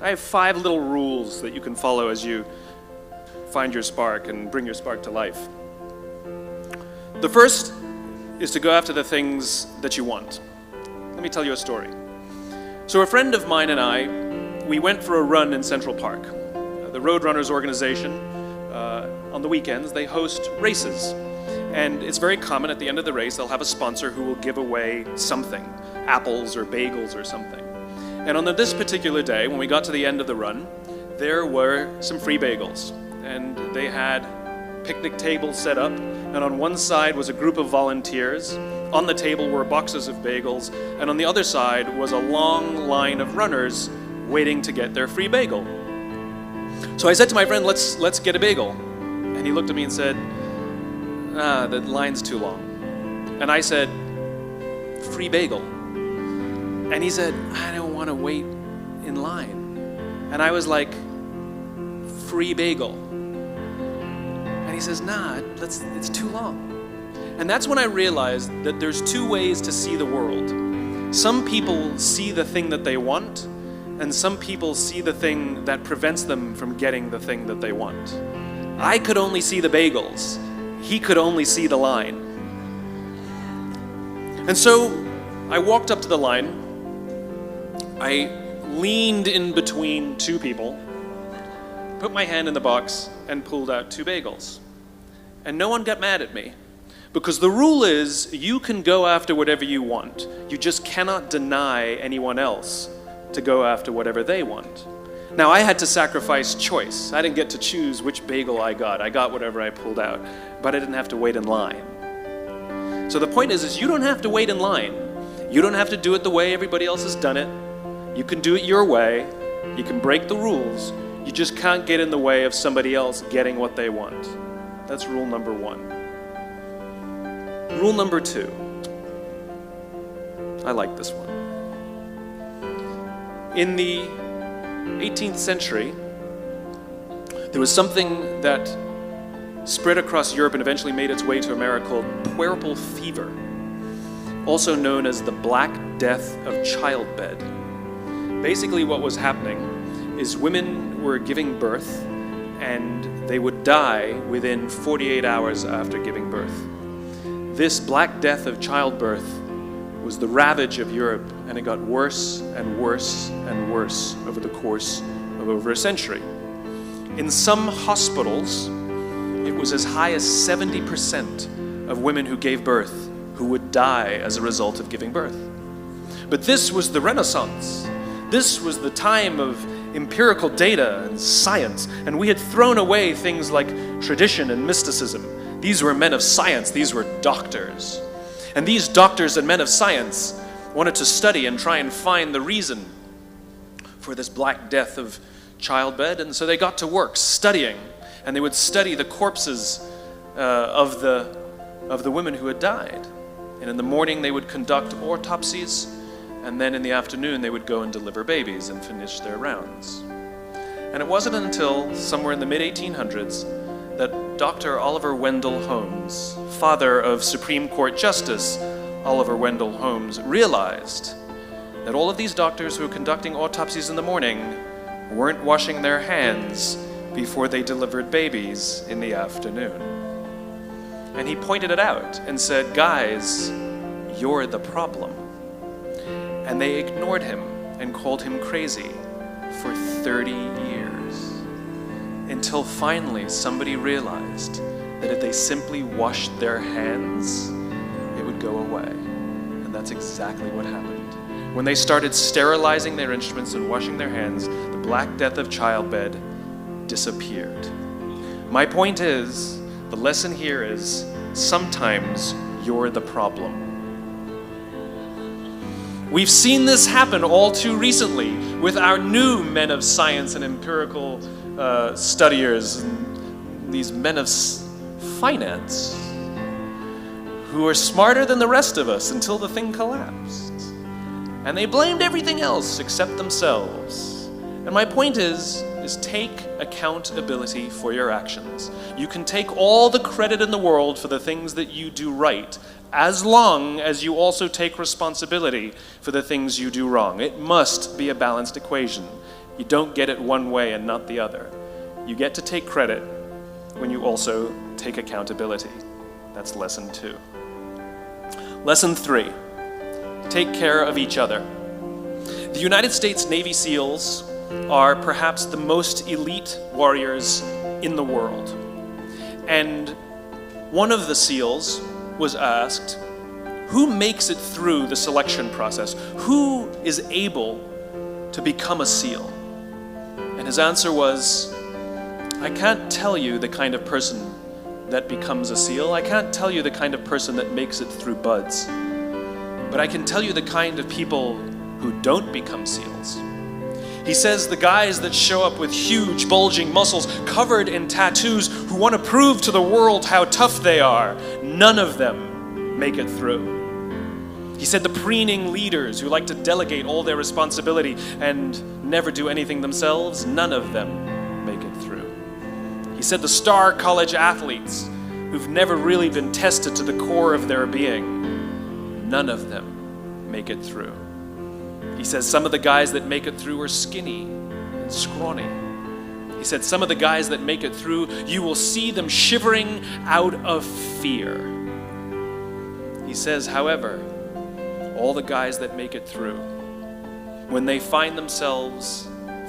I have 5 little rules that you can follow as you find your spark and bring your spark to life. The first is to go after the things that you want. Let me tell you a story. So a friend of mine and I, we went for a run in Central Park. The Roadrunners organization, on the weekends, they host races. And it's very common at the end of the race, they'll have a sponsor who will give away something, apples or bagels or something. And on this particular day, when we got to the end of the run, there were some free bagels. And they had picnic tables set up, and on one side was a group of volunteers. On the table were boxes of bagels, and on the other side was a long line of runners waiting to get their free bagel. So I said to my friend, let's get a bagel. And he looked at me and said, the line's too long. And I said, free bagel. And he said, I don't want to wait in line. And I was like, free bagel. And he says, nah, it's too long. And that's when I realized that there's 2 ways to see the world. Some people see the thing that they want, and some people see the thing that prevents them from getting the thing that they want. I could only see the bagels. He could only see the line. And so I walked up to the line. I leaned in between 2 people, put my hand in the box, and pulled out 2 bagels. And no one got mad at me. Because the rule is, you can go after whatever you want. You just cannot deny anyone else to go after whatever they want. Now, I had to sacrifice choice. I didn't get to choose which bagel I got. I got whatever I pulled out, but I didn't have to wait in line. So the point is you don't have to wait in line. You don't have to do it the way everybody else has done it. You can do it your way. You can break the rules. You just can't get in the way of somebody else getting what they want. That's rule number 1. Rule number 2. I like this one. In the 18th century, there was something that spread across Europe and eventually made its way to America called puerperal fever, also known as the Black Death of childbed. Basically what was happening is women were giving birth and they would die within 48 hours after giving birth. This Black Death of childbirth was the ravage of Europe, and it got worse and worse and worse over the course of over a century. In some hospitals, it was as high as 70% of women who gave birth who would die as a result of giving birth. But this was the Renaissance. This was the time of empirical data and science, and we had thrown away things like tradition and mysticism. These were men of science. These were doctors. And these doctors and men of science wanted to study and try and find the reason for this Black Death of childbed. And so they got to work studying, and they would study the corpses of the women who had died. And in the morning they would conduct autopsies, and then in the afternoon they would go and deliver babies and finish their rounds. And it wasn't until somewhere in the mid-1800s that Dr. Oliver Wendell Holmes, father of Supreme Court Justice Oliver Wendell Holmes, realized that all of these doctors who were conducting autopsies in the morning weren't washing their hands before they delivered babies in the afternoon. And he pointed it out and said, guys, you're the problem. And they ignored him and called him crazy for 30 years. Until finally somebody realized that if they simply washed their hands, it would go away. And that's exactly what happened. When they started sterilizing their instruments and washing their hands, the Black Death of childbed disappeared. My point is, the lesson here is, sometimes you're the problem. We've seen this happen all too recently with our new men of science and empirical studiers, and these men of finance who are smarter than the rest of us until the thing collapsed. And they blamed everything else except themselves. And my point is take accountability for your actions. You can take all the credit in the world for the things that you do right, as long as you also take responsibility for the things you do wrong. It must be a balanced equation. You don't get it one way and not the other. You get to take credit when you also take accountability. That's lesson 2. Lesson 3, take care of each other. The United States Navy SEALs are perhaps the most elite warriors in the world. And one of the SEALs was asked, who makes it through the selection process? Who is able to become a SEAL? And his answer was, I can't tell you the kind of person that becomes a SEAL. I can't tell you the kind of person that makes it through BUD/S. But I can tell you the kind of people who don't become SEALs. He says the guys that show up with huge, bulging muscles, covered in tattoos, who want to prove to the world how tough they are, none of them make it through. He said the preening leaders who like to delegate all their responsibility and never do anything themselves, none of them make it through. He said the star college athletes who've never really been tested to the core of their being, none of them make it through. He says some of the guys that make it through are skinny and scrawny. He said some of the guys that make it through, you will see them shivering out of fear. He says, however, all the guys that make it through, when they find themselves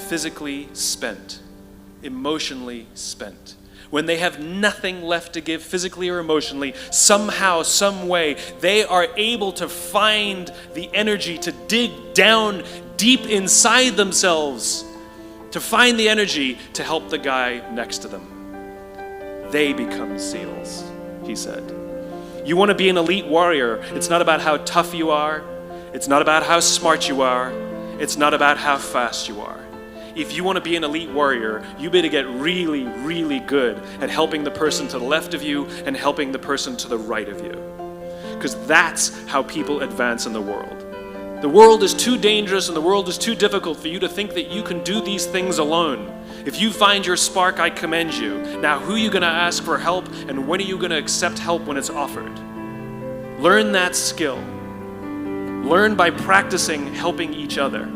physically spent, emotionally spent, when they have nothing left to give physically or emotionally, somehow, some way, they are able to find the energy to dig down deep inside themselves, to find the energy to help the guy next to them. They become SEALs, he said. You want to be an elite warrior. It's not about how tough you are. It's not about how smart you are. It's not about how fast you are. If you want to be an elite warrior, you better get really, really good at helping the person to the left of you and helping the person to the right of you. Because that's how people advance in the world. The world is too dangerous and the world is too difficult for you to think that you can do these things alone. If you find your spark, I commend you. Now, who are you going to ask for help, and when are you going to accept help when it's offered? Learn that skill. Learn by practicing helping each other.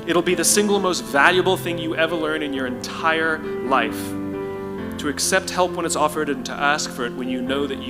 It'll be the single most valuable thing you ever learn in your entire life. To accept help when it's offered and to ask for it when you know that you